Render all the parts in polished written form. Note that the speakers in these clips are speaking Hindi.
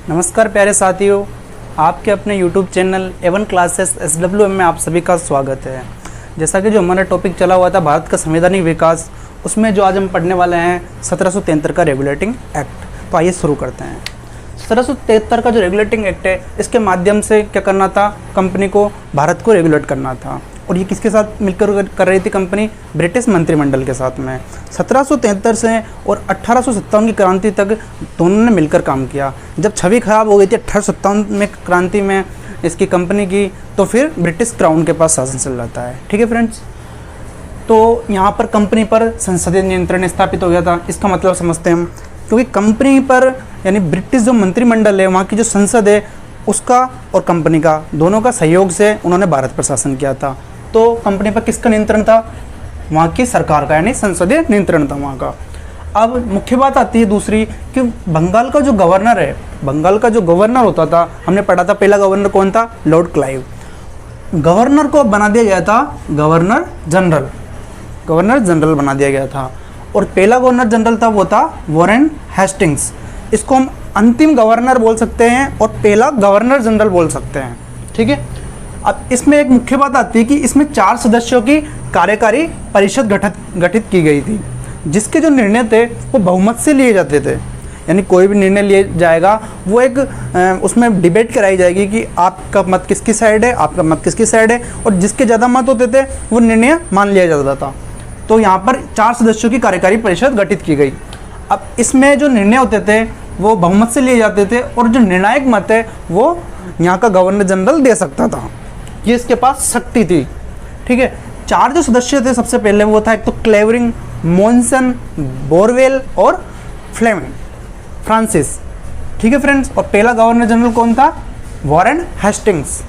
नमस्कार प्यारे साथियों, आपके अपने YouTube channel A1 classes SWM में आप सभी का स्वागत है। जैसा कि जो हमारा टॉपिक चला हुआ था भारत का संवैधानिक विकास, उसमें जो आज हम पढ़ने वाले हैं 1773 का रेगुलेटिंग एक्ट। तो आइए शुरू करते हैं। 1773 का जो रेगुलेटिंग एक्ट है, इसके माध्यम से क्या करना था, कंपनी को, भारत को रेगुलेट करना था। और ये किसके साथ मिलकर कर रही थी कंपनी? ब्रिटिश मंत्रिमंडल के साथ में। 1773 से और 1857 की क्रांति तक दोनों ने मिलकर काम किया। जब छवि खराब हो गई थी 1857 में क्रांति में इसकी कंपनी की, तो फिर ब्रिटिश क्राउन के पास शासन चल जाता है। ठीक है फ्रेंड्स, तो यहाँ पर कंपनी पर संसदीय नियंत्रण स्थापित हो गया था। इसका मतलब समझते हैं हम, क्योंकि कंपनी पर यानी ब्रिटिश जो मंत्रिमंडल है, वहाँ की जो संसद है, उसका और कंपनी का दोनों का सहयोग से उन्होंने भारत पर शासन किया था। तो कंपनी पर किसका नियंत्रण था? वहाँ की सरकार का, यानी संसदीय नियंत्रण था वहाँ का। अब मुख्य बात आती है दूसरी कि बंगाल का जो गवर्नर है, बंगाल का जो गवर्नर होता था, हमने पढ़ा था पहला गवर्नर कौन था? Lord Clive. गवर्नर को बना दिया गया था गवर्नर जनरल बना दिया गया था। और पहला गवर्नर जनरल था वो था वॉरेन हेस्टिंग्स। इसको हम अंतिम गवर्नर बोल सकते हैं और पहला गवर्नर जनरल बोल सकते हैं। ठीक है, अब इसमें एक मुख्य बात आती है कि इसमें 4 सदस्यों की कार्यकारी परिषद गठित की गई थी, जिसके जो निर्णय थे वो बहुमत से लिए जाते थे। यानी कोई भी निर्णय लिया जाएगा, वो एक उसमें डिबेट कराई जाएगी कि आपका मत किसकी साइड है, आपका मत किसकी साइड है, और जिसके ज़्यादा मत होते थे वो निर्णय मान लिया जाता था। तो यहाँ पर 4 सदस्यों की कार्यकारी परिषद गठित की गई। अब इसमें जो निर्णय होते थे वो बहुमत से लिए जाते थे, और जो निर्णायक मत है वो यहाँ का गवर्नर जनरल दे सकता था। ये इसके पास शक्ति थी। ठीक है, 4 जो सदस्य थे सबसे पहले वो था, एक तो क्लेवरिंग, मॉनसन, बोरवेल और फ्रांसिस। ठीक है फ्रेंड्स, और पहला गवर्नर जनरल कौन था? Warren Hastings.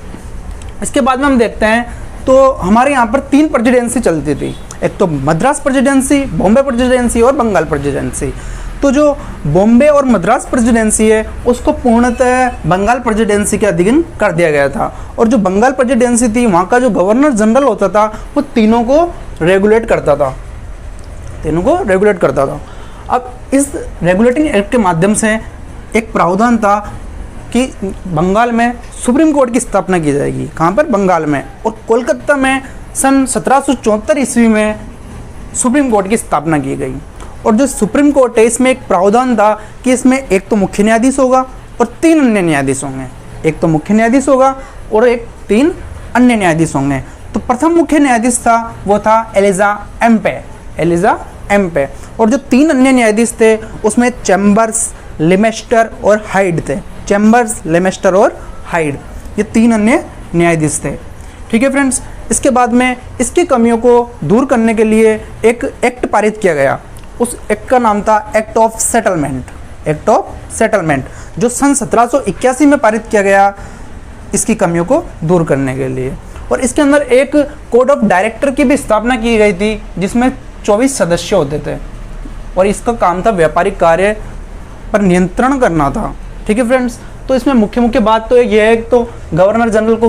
इसके बाद में हम देखते हैं तो हमारे यहाँ पर 3 प्रेसिडेंसी चलती थी, एक तो मद्रास प्रेसिडेंसी, बॉम्बे प्रेसिडेंसी और बंगाल प्रेसिडेंसी। तो जो बॉम्बे और मद्रास प्रेसिडेंसी है उसको पूर्णतः बंगाल प्रेसिडेंसी के अधीन कर दिया गया था। और जो बंगाल प्रेसिडेंसी थी, वहाँ का जो गवर्नर जनरल होता था वो तीनों को रेगुलेट करता था। अब इस रेगुलेटिंग एक्ट के माध्यम से एक प्रावधान था कि बंगाल में सुप्रीम कोर्ट की स्थापना की जाएगी। कहाँ पर? बंगाल में। और कोलकाता में सन 1774 ईस्वी में सुप्रीम कोर्ट की स्थापना की गई। और जो सुप्रीम कोर्ट है, इसमें एक प्रावधान था कि इसमें एक तो मुख्य न्यायाधीश होगा और 3 अन्य न्यायाधीश होंगे। एक तो मुख्य न्यायाधीश होगा और 3 अन्य न्यायाधीश होंगे। तो प्रथम मुख्य न्यायाधीश था वो था एलिजा एम्पे। और जो 3 अन्य न्यायाधीश थे उसमें चैम्बर्स, लेमेस्टर और हाइड थे। ये 3 अन्य न्यायाधीश थे। ठीक है फ्रेंड्स, इसके बाद में इसकी कमियों को दूर करने के लिए एक एक्ट पारित किया गया। उस एक्ट का नाम था एक्ट ऑफ सेटलमेंट, जो सन 1781 में पारित किया गया इसकी कमियों को दूर करने के लिए। और इसके अंदर एक कोड ऑफ डायरेक्टर की भी स्थापना की गई थी, जिसमें 24 सदस्य होते थे, और इसका काम था व्यापारिक कार्य पर नियंत्रण करना था। ठीक है फ्रेंड्स, तो इसमें मुख्य बात तो यह है, तो गवर्नर को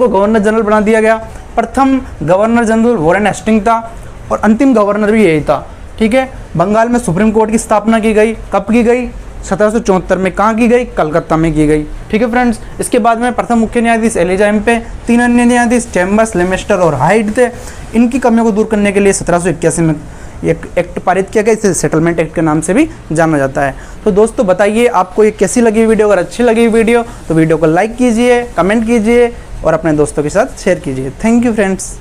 गवर्नर जनरल बना दिया गया। प्रथम गवर्नर जनरल वॉरेन हेस्टिंग्स था और अंतिम गवर्नर भी यही था। ठीक है, बंगाल में सुप्रीम कोर्ट की स्थापना की गई। कब की गई? 1774 में। कहाँ की गई? कलकत्ता में की गई। ठीक है फ्रेंड्स, इसके बाद में प्रथम मुख्य न्यायाधीश एलिजा एम्पे, 3 अन्य न्यायाधीश चैम्बर्स, लेमेस्टर और हाइड थे। इनकी कमियों को दूर करने के लिए 1781 में एक एक्ट पारित किया गया, इसे सेटलमेंट एक्ट के नाम से भी जाना जाता है। तो दोस्तों बताइए आपको ये कैसी लगी वीडियो? अगर अच्छी लगी वीडियो तो वीडियो को लाइक कीजिए, कमेंट कीजिए और अपने दोस्तों के साथ शेयर कीजिए। Thank you friends.